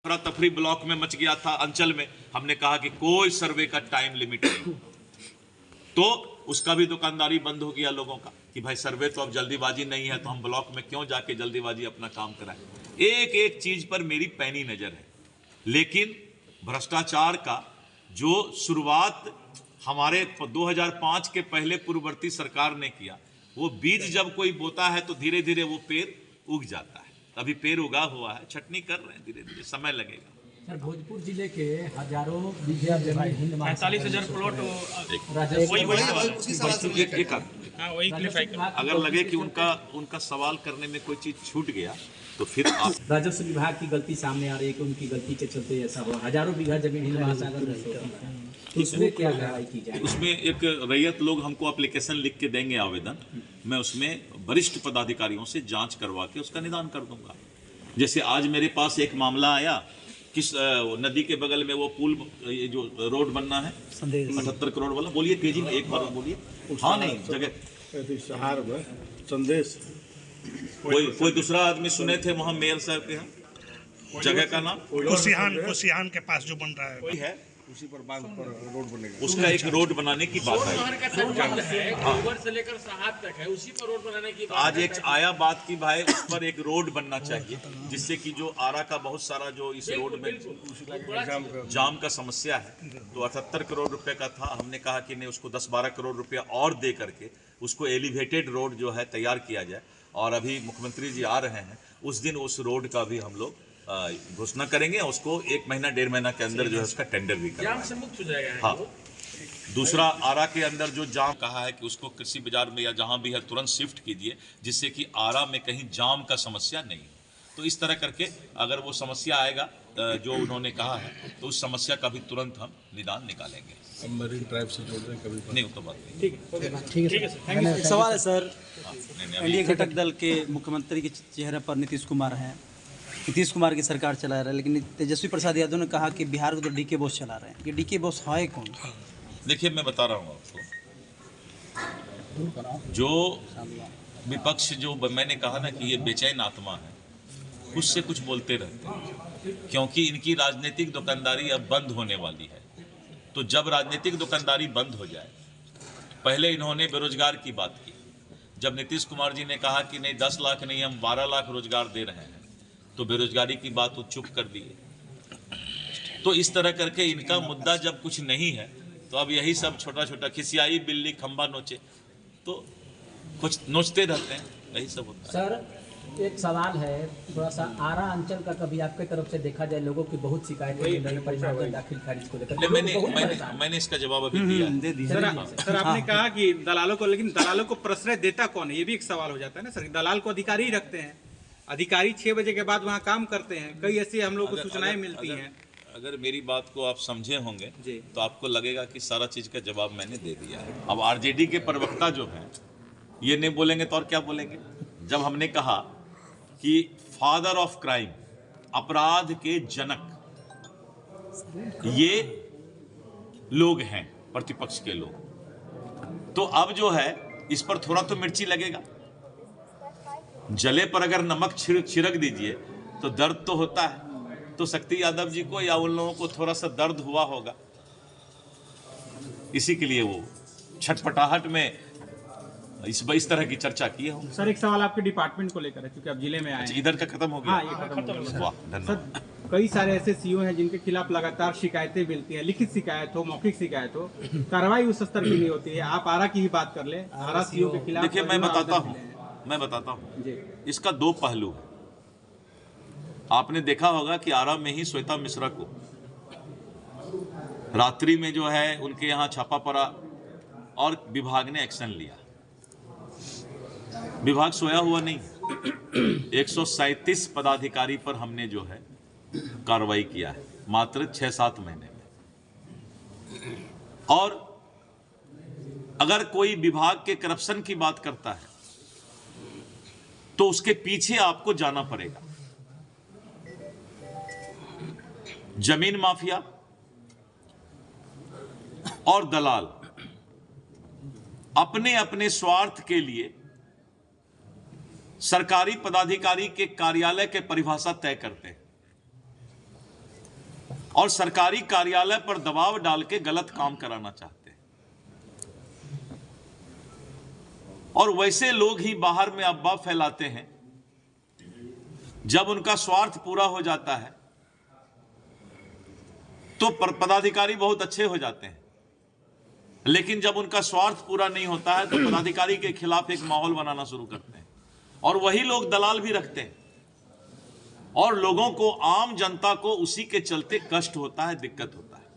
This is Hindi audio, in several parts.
तफरी ब्लॉक में मच गया था अंचल में, हमने कहा कि कोई सर्वे का टाइम लिमिट नहीं, तो उसका भी दुकानदारी बंद हो गया लोगों का कि भाई सर्वे तो अब जल्दीबाजी नहीं है, तो हम ब्लॉक में क्यों जाके जल्दीबाजी अपना काम कराएं। एक एक चीज पर मेरी पैनी नजर है, लेकिन भ्रष्टाचार का जो शुरुआत हमारे 2005 के पहले पूर्ववर्ती सरकार ने किया, वो बीज जब कोई बोता है तो धीरे धीरे वो पेड़ उग जाता है। अभी पेड़ उगा हुआ है, छटनी कर रहे हैं, धीरे धीरे समय लगेगा। सर, भोजपुर जिले के हजारों बीघा जमीन हिंद 45,000 प्लॉट अगर लगे कि उनका सवाल करने में कोई चीज छूट गया तो फिर आप राजस्व विभाग की गलती सामने आ रही है कि उनकी गलती के चलते ऐसा हुआ। हजारों बीघा जमीन हिंद महासागर में, तो उसमें क्या कार्रवाई की जाए? उसमें एक रैयत लोग हमको एप्लीकेशन लिख के देंगे आवेदन, मैं उसमें वरिष्ठ पदाधिकारियों से जांच करवा के उसका निदान कर दूंगा। जैसे आज मेरे पास एक मामला आया, किस नदी के बगल में वो पुल, ये जो रोड बनना है 78 करोड़ वाला, बोलिए तेजी में एक बार बोलिए। हाँ नहीं जगह संदेश कोई दूसरा आदमी सुने थे वहाँ मेयर साहब के यहाँ, जगह का नाम कुसियान के पास जो बन रहा है उसी पर बांध पर रोड बनेगा, उसका एक रोड बनाने की बात आई। से लेकर साहब तक है, उसी पर रोड बनाने की आज एक आया बात की भाई उस पर एक रोड बनना चाहिए, जिससे कि जो आरा का बहुत सारा जो इस रोड में जाम का समस्या है, तो 78 करोड़ रुपए का था। हमने कहा कि नहीं, उसको 10-12 करोड़ रुपया और दे करके उसको एलिवेटेड रोड जो है तैयार किया जाए। और अभी मुख्यमंत्री जी आ रहे हैं, उस दिन उस रोड का भी हम लोग घोषणा करेंगे, उसको 1 महीना 1.5 महीना के अंदर जो है उसका टेंडर भी करेंगे। जाम से मुक्त हो जाएगा। हाँ, दूसरा आरा के अंदर जो जाम कहा है कि उसको कृषि बाजार में या जहां भी है तुरंत शिफ्ट कीजिए, जिससे कि आरा में कहीं जाम का समस्या नहीं हो। तो इस तरह करके अगर वो समस्या आएगा जो उन्होंने कहा है, तो उस समस्या का भी तुरंत हम निदान निकालेंगे। मरीन ड्राइव से जोड़ रहे हैं कभी नहीं वो तो बात नहीं। ठीक है सर। एक सवाल है सर, नहीं, एनडीए घटक दल के मुख्यमंत्री के चेहरे पर नीतीश कुमार हैं। नीतीश कुमार की सरकार चला रहा है, लेकिन तेजस्वी प्रसाद यादव ने कहा कि बिहार को तो डीके बोस चला रहे हैं। ये डीके बोस है कौन? देखिए मैं बता रहा हूँ आपको, जो विपक्ष जो मैंने कहा ना कि ये बेचैन आत्मा है, कुछ से कुछ बोलते रहते हैं, क्योंकि इनकी राजनीतिक दुकानदारी अब बंद होने वाली है। तो जब राजनीतिक दुकानदारी बंद हो जाए, पहले इन्होंने बेरोजगार की बात की, जब नीतीश कुमार जी ने कहा कि नहीं 10 लाख नहीं हम 12 लाख रोजगार दे रहे हैं, तो बेरोजगारी की बात वो चुप कर दिए। तो इस तरह करके इनका मुद्दा जब कुछ नहीं है, तो अब यही सब छोटा छोटा खिसियाई बिल्ली खंबा नोचे, तो कुछ नोचते रहते हैं, यही सब होता है। सर, एक सवाल है थोड़ा सा, आरा अंचल का कभी आपके तरफ से देखा जाए, लोगों की बहुत शिकायतें परिणाम दाखिल खारिज को लेकर, मैंने इसका जवाब अभी दिया है। सर आपने कहा कि दलालों को, लेकिन दलालों को प्रश्रय देता कौन है, ये भी एक सवाल हो जाता है ना सर। दलाल को अधिकारी ही रखते हैं, अधिकारी 6 बजे के बाद वहाँ काम करते हैं। कई ऐसे हम लोग को सूचनाएं मिलती हैं। अगर मेरी बात को आप समझे होंगे तो आपको लगेगा कि सारा चीज का जवाब मैंने दे दिया है। अब आरजेडी के प्रवक्ता जो हैं, ये नहीं बोलेंगे तो और क्या बोलेंगे? जब हमने कहा कि फादर ऑफ क्राइम, अपराध के जनक ये लोग हैं, प्रतिपक्ष के लोग, तो अब जो है इस पर थोड़ा तो मिर्ची लगेगा। जले पर अगर नमक छिड़क दीजिए तो दर्द तो होता है। तो शक्ति यादव जी को या उन लोगों को थोड़ा सा दर्द हुआ होगा, इसी के लिए वो छटपटाहट में इस तरह की चर्चा की है। सर, एक सवाल आपके डिपार्टमेंट को लेकर है, क्योंकि आप जिले में आए हैं। इधर का खत्म हो गया। हाँ, ये खत्म हो गया। वाह, धन्यवाद। सर, कई सारे ऐसे सीओ हैं जिनके खिलाफ लगातार शिकायतें मिलती हैं, लिखित शिकायत हो, मौखिक शिकायत हो, कार्रवाई उस स्तर की नहीं होती है। आप आरा की ही बात कर ले, आरा सीओ के खिलाफ। देखिए मैं बताता हूँ इसका 2 पहलू है। आपने देखा होगा कि आरा में ही श्वेता मिश्रा को रात्रि में जो है उनके यहाँ छापा पड़ा और विभाग ने एक्शन लिया। विभाग सोया हुआ नहीं, 137 पदाधिकारी पर हमने जो है कार्रवाई किया है मात्र 6-7 महीने में। और अगर कोई विभाग के करप्शन की बात करता है तो उसके पीछे आपको जाना पड़ेगा। जमीन माफिया और दलाल अपने अपने स्वार्थ के लिए सरकारी पदाधिकारी के कार्यालय के परिभाषा तय करते हैं। और सरकारी कार्यालय पर दबाव डाल के गलत काम कराना चाहते हैं। और वैसे लोग ही बाहर में अफवाह फैलाते हैं। जब उनका स्वार्थ पूरा हो जाता है तो पदाधिकारी बहुत अच्छे हो जाते हैं, लेकिन जब उनका स्वार्थ पूरा नहीं होता है तो पदाधिकारी के खिलाफ एक माहौल बनाना शुरू करते हैं। और वही लोग दलाल भी रखते हैं और लोगों को, आम जनता को उसी के चलते कष्ट होता है, दिक्कत होता है।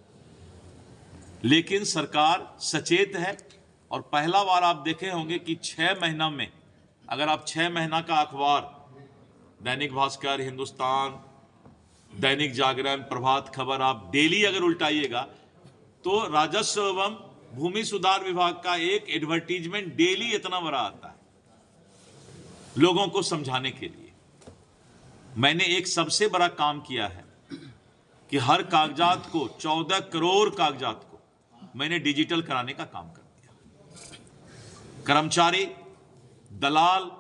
लेकिन सरकार सचेत है और पहला बार आप देखे होंगे कि 6 महीना में, अगर आप 6 महीना का अखबार दैनिक भास्कर, हिंदुस्तान, दैनिक जागरण, प्रभात खबर आप डेली अगर उल्टाइएगा तो राजस्व एवं भूमि सुधार विभाग का एक एडवर्टीजमेंट डेली इतना बड़ा आता है लोगों को समझाने के लिए। मैंने एक सबसे बड़ा काम किया है कि हर कागजात को, 14 करोड़ कागजात को मैंने डिजिटल कराने का काम कर दिया। कर्मचारी, दलाल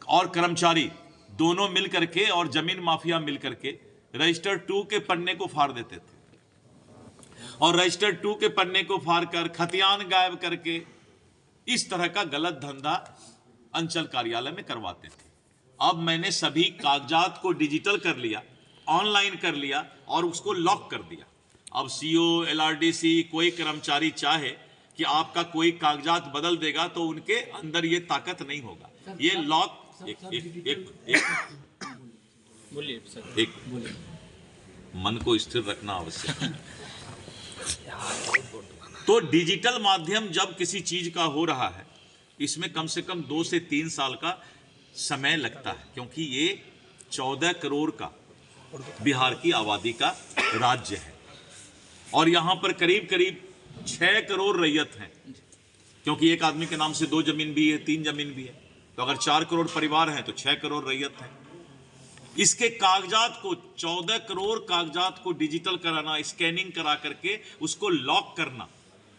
और कर्मचारी दोनों मिल करके और जमीन माफिया मिल करके रजिस्टर 2 के पन्ने को फाड़ देते थे और रजिस्टर 2 के पन्ने को फाड़ कर खतियान गायब करके इस तरह का गलत धंधा अंचल कार्यालय में करवाते थे। अब मैंने सभी कागजात को डिजिटल कर लिया, ऑनलाइन कर लिया और उसको लॉक कर दिया। अब सीओ, एलआरडीसी, कोई कर्मचारी चाहे कि आपका कोई कागजात बदल देगा तो उनके अंदर ये ताकत नहीं होगा। ये लॉक एक मन को स्थिर रखना आवश्यक है। तो डिजिटल माध्यम जब किसी चीज का हो रहा है, इसमें कम से कम 2 से 3 साल का समय लगता है, क्योंकि ये 14 करोड़ का बिहार की आबादी का राज्य है और यहां पर करीब करीब 6 करोड़ रैयत हैं, क्योंकि एक आदमी के नाम से 2 जमीन भी है, 3 जमीन भी है। तो अगर 4 करोड़ परिवार हैं तो 6 करोड़ रैयत है। इसके कागजात को, 14 करोड़ कागजात को डिजिटल कराना, स्कैनिंग करा करके उसको लॉक करना।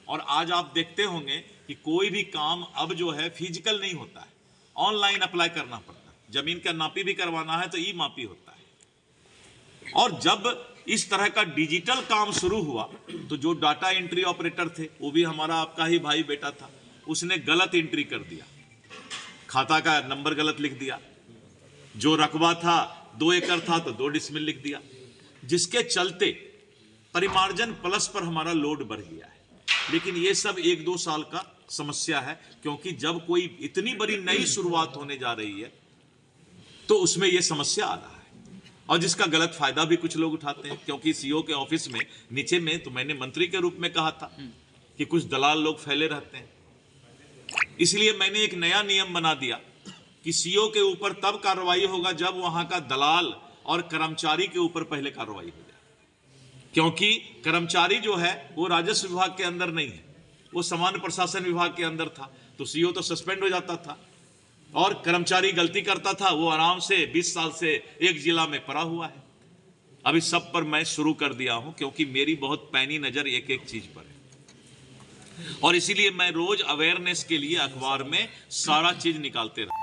और आज आप देखते होंगे कि कोई भी काम अब जो है फिजिकल नहीं होता है, ऑनलाइन अप्लाई करना पड़ता है। जमीन का नापी भी करवाना है तो ई मापी होता है। और जब इस तरह का डिजिटल काम शुरू हुआ तो जो डाटा एंट्री ऑपरेटर थे, वो भी हमारा आपका ही भाई बेटा था, उसने गलत एंट्री कर दिया, खाता का नंबर गलत लिख दिया। जो रकबा था 2 एकड़ था तो 2 डिसमिल लिख दिया, जिसके चलते परिमार्जन प्लस पर हमारा लोड बढ़ गया है। लेकिन ये सब 1-2 साल का समस्या है, क्योंकि जब कोई इतनी बड़ी नई शुरुआत होने जा रही है तो उसमें यह समस्या आ रहा है और जिसका गलत फायदा भी कुछ लोग उठाते हैं। क्योंकि सीओ के ऑफिस में नीचे में, तो मैंने मंत्री के रूप में कहा था कि कुछ दलाल लोग फैले रहते हैं, इसलिए मैंने एक नया नियम बना दिया कि सीओ के ऊपर तब कार्रवाई होगा जब वहां का दलाल और कर्मचारी के ऊपर पहले कार्रवाई हो जाए। क्योंकि कर्मचारी जो है वो राजस्व विभाग के अंदर नहीं है, वो सामान्य प्रशासन विभाग के अंदर था, तो सीओ तो सस्पेंड हो जाता था और कर्मचारी गलती करता था, वो आराम से 20 साल से एक जिला में पड़ा हुआ है। अभी सब पर मैं शुरू कर दिया हूं, क्योंकि मेरी बहुत पैनी नजर एक एक चीज पर है और इसीलिए मैं रोज अवेयरनेस के लिए अखबार में सारा चीज निकालते रहता हूं।